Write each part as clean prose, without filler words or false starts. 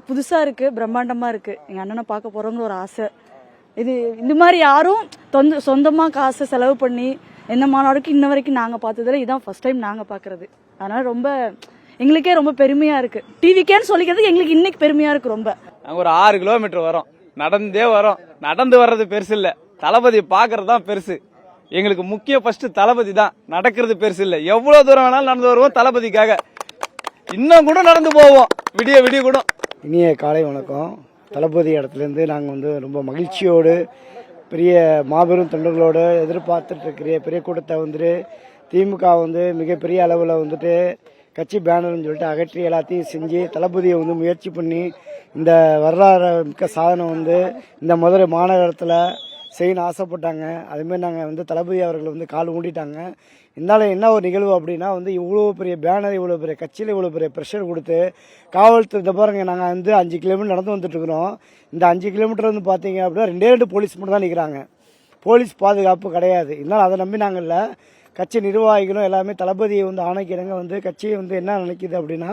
புதுசாக இருக்குது, பிரம்மாண்டமாக இருக்குது. எங்கள் அண்ணனை பார்க்க போகிறவங்க ஒரு ஆசை. இது இந்த மாதிரி யாரும் சொந்தமாக காசை செலவு பண்ணி எந்த மாநாடுக்கு இன்ன வரைக்கும் நாங்கள் பார்த்ததில்ல. இதுதான் ஃபர்ஸ்ட் டைம் நாங்கள் பார்க்குறது. அதனால் ரொம்ப எங்களுக்கே ரொம்ப பெருமையாக இருக்குது. டிவிக்கேன்னு சொல்லிக்கிறது எங்களுக்கு இன்னைக்கு பெருமையாக இருக்குது ரொம்ப. நாங்கள் ஒரு 6 கிலோமீட்டர் வரோம், நடந்தே வரோம். நடந்து வர்றது பெருசு இல்லை, தளபதி பார்க்கறது தான் பெருசு. எங்களுக்கு முக்கியம் ஃபர்ஸ்ட் தளபதி தான், நடக்கிறது பெருசு இல்லை. எவ்வளோ தூரம் வேணாலும் நடந்து வருவோம் தளபதிக்காக. இன்னும் கூட நடந்து போவோம், விடிய விடிய கூட. இனிய காலை வணக்கம். தளபதி இடத்துலேருந்து நாங்கள் ரொம்ப மகிழ்ச்சியோடு பெரிய மாபெரும் தொண்டர்களோடு எதிர்பார்த்துட்டு இருக்கிற பெரிய கூட்டத்தை திமுக மிகப்பெரிய அளவில் கட்சி பேனர்னு சொல்லிட்டு அகற்றி எல்லாத்தையும் செஞ்சு தளபதியை முயற்சி பண்ணி இந்த வரலாறு மிக்க சாதனை இந்த மதுரை மாநகரத்தில் செய்யணும்னு ஆசைப்பட்டாங்க. அதுமாரி நாங்கள் தளபதி அவர்கள் கால் ஊண்டிட்டாங்க. இருந்தாலும் என்ன ஒரு நிகழ்வு அப்படின்னா இவ்வளோ பெரிய பேனர், இவ்வளோ பெரிய கட்சியில் இவ்வளோ பெரிய ப்ரெஷர் கொடுத்து காவல்துறை பாருங்க. நாங்கள் 5 கிலோமீட்டர் நடந்து வந்துட்டுருக்குறோம். இந்த 5 கிலோமீட்டர் பார்த்தீங்க அப்படின்னா 2 போலீஸ் மட்டும் தான் நிற்கிறாங்க. போலீஸ் பாதுகாப்பு கிடையாது. இருந்தாலும் அதை நம்பி நாங்கள் இல்லை, கட்சி நிர்வாகிகளும் எல்லாமே தளபதியை ஆணைக்கிறங்க கட்சியை என்ன நினைக்கிது அப்படின்னா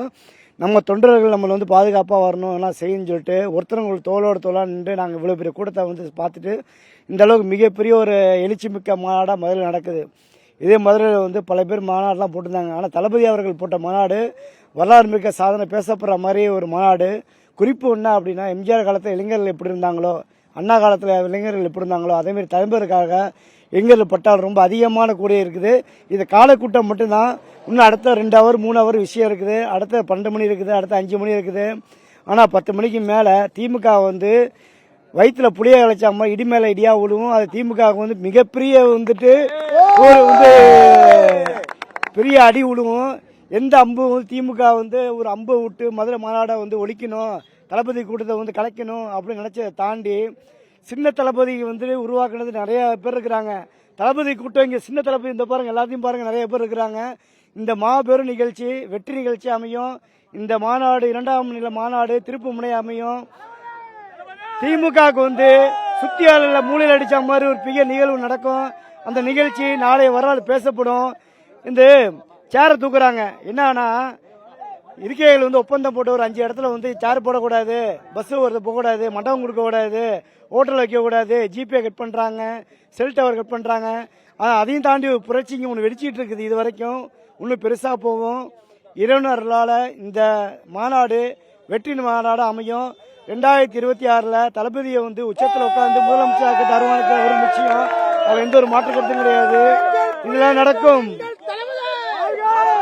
நம்ம தொண்டர்கள் நம்மளை பாதுகாப்பாக வரணும் எல்லாம் செய்யுன்னு சொல்லிட்டு ஒருத்தரவங்களுக்கு தோளோடு தோளாக நின்று நாங்கள் இவ்வளோ பெரிய கூட்டத்தை பார்த்துட்டு இந்த அளவுக்கு மிகப்பெரிய ஒரு எழுச்சி மிக்க மாநாடாக மதுரை நடக்குது. இதே மதுரையில் பல பேர் மாநாடுலாம் போட்டிருந்தாங்க. ஆனால் தளபதி அவர்கள் போட்ட மாநாடு வரலாறு மிக்க சாதனை பேசப்படுற மாதிரி ஒரு மாநாடு. குறிப்பு என்ன அப்படின்னா, எம்ஜிஆர் காலத்தில் இளைஞர்கள் எப்படி இருந்தாங்களோ, அண்ணா காலத்தில் இளைஞர்கள் எப்படி இருந்தாங்களோ அதேமாரி தலைவருக்காக இளைஞர்கள் பட்டால் ரொம்ப அதிகமான கூடிய இருக்குது. இது காலக்கூட்டம் மட்டும்தான். இன்னும் அடுத்த 2 ஹவர் 3 ஹவர் விஷயம் இருக்குது. அடுத்த 12 மணி இருக்குது, அடுத்த 5 மணி இருக்குது. ஆனால் 10 மணிக்கு மேலே திமுக வயிற்றுல புளிய கலைச்சாம இடி மேல இடியா விழுவும். அது திமுக மிகப்பெரிய ஒரு பெரிய அடி விழுவும். எந்த அம்பு திமுக ஒரு அம்பை விட்டு மதுரை மாநாடை ஒழிக்கணும், தளபதி கூட்டத்தை கலைக்கணும் அப்படின்னு நினைச்சதை தாண்டி சின்ன தளபதி உருவாக்குனது நிறைய பேர் இருக்கிறாங்க. தளபதி கூட்டம் இங்கே சின்ன தளபதி இந்த பாருங்க, எல்லாத்தையும் பாருங்க, நிறைய பேர் இருக்கிறாங்க. இந்த மாபெரும் நிகழ்ச்சி வெற்றி நிகழ்ச்சி அமையும். இந்த மாநாடு 2ஆம் நிலை மாநாடு திருப்பு முனை அமையும். திமுக சுத்தியாளர்ல மூலையில் அடிச்ச மாதிரி ஒரு பெரிய நிகழ்வு நடக்கும். அந்த நிகழ்ச்சி நாளை வரலாறு பேசப்படும். இந்த சேரை தூக்குறாங்க. என்னன்னா இருக்கைகள் ஒப்பந்தம் போட்டு ஒரு 5 இடத்துல சேர் போடக்கூடாது, பஸ் வருது போகக்கூடாது, மண்டபம் கொடுக்க கூடாது, ஹோட்டல் வைக்க கூடாது, ஜிபே கட் பண்றாங்க, செல் டவர் கட் பண்றாங்க. அதையும் தாண்டி புரட்சிங்க ஒன்று வெடிச்சிட்டு இருக்குது. இது வரைக்கும் இன்னும் பெருசா போகும். இறைவனர்களால இந்த மாநாடு வெற்றி மாநாடு அமையும். 2026 தளபதியை உச்சத்தில் உட்கார்ந்து முதலமைச்சராக தருவானுக்கு ஒரு நிச்சயம். அது எந்த ஒரு மாற்று கருத்தும் கிடையாது. இதெல்லாம் நடக்கும்.